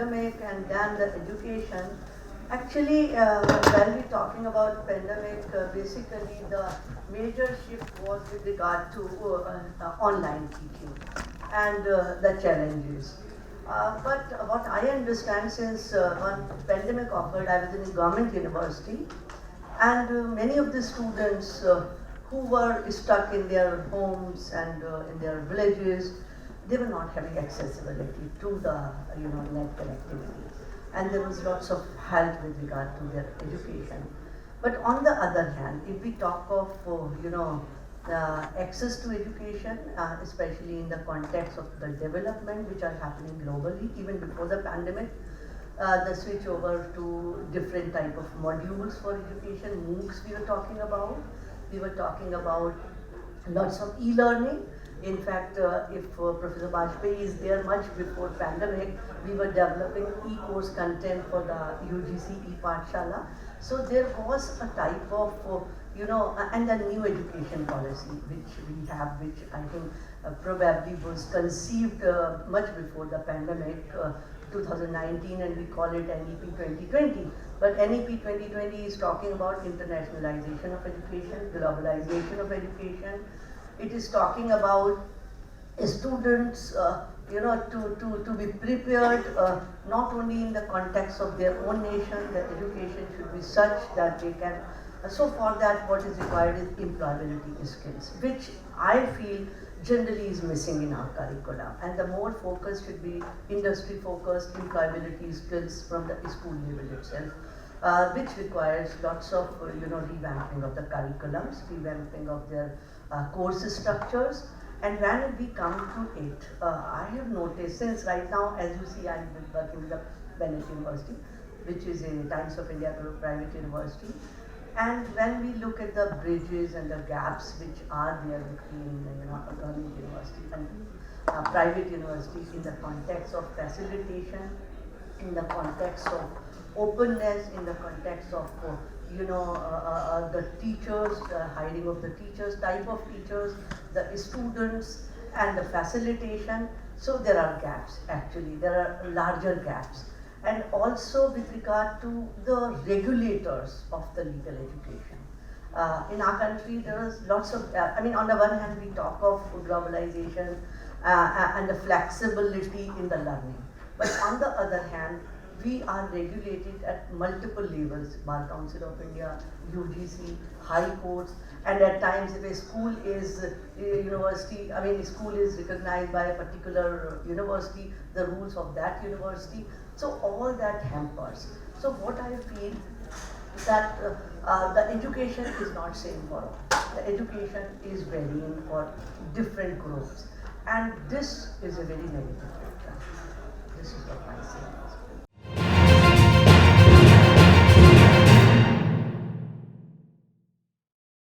pandemic and then the education, actually, when we're talking about pandemic, basically the major shift was with regard to online teaching and the challenges. But what I understand, since when pandemic occurred, I was in a government university, and many of the students who were stuck in their homes and in their villages, they were not having accessibility to the net connectivity, and there was lots of help with regard to their education. But on the other hand, if we talk of access to education, especially in the context of the development which are happening globally, even before the pandemic, the switch over to different type of modules for education, MOOCs we were talking about. We were talking about lots of e-learning. In fact, if Professor Bajpayee is there, much before pandemic, we were developing e-course content for the UGC e-Pathshala. So there was a type of, and a new education policy which we have, which I think probably was conceived much before the pandemic, 2019, and we call it NEP 2020. But NEP 2020 is talking about internationalization of education, globalization of education. It is talking about students, to be prepared not only in the context of their own nation. The education should be such that they can. So for that, what is required is employability skills, which I feel generally is missing in our curriculum. And the more focus should be industry-focused employability skills from the school level itself, which requires lots of revamping of the curriculums, revamping of their course structures. And when we come to it, I have noticed, since right now, as you see, I'm working with the Bennett University, which is a Times of India private university. And when we look at the bridges and the gaps which are there between a government university and private universities in the context of facilitation, in the context of openness, in the context of the teachers, the hiring of the teachers, type of teachers, the students, and the facilitation. So there are gaps, actually, there are larger gaps. And also with regard to the regulators of the legal education. In our country, there is lots of, on the one hand, we talk of globalization and the flexibility in the learning. But on the other hand, we are regulated at multiple levels, Bar Council of India, UGC, high courts, and at times if a school is school is recognized by a particular university, the rules of that university. So all that hampers. So what I feel that the education is not same for all. The education is varying for different groups, and this is a very negative factor. This is what I say.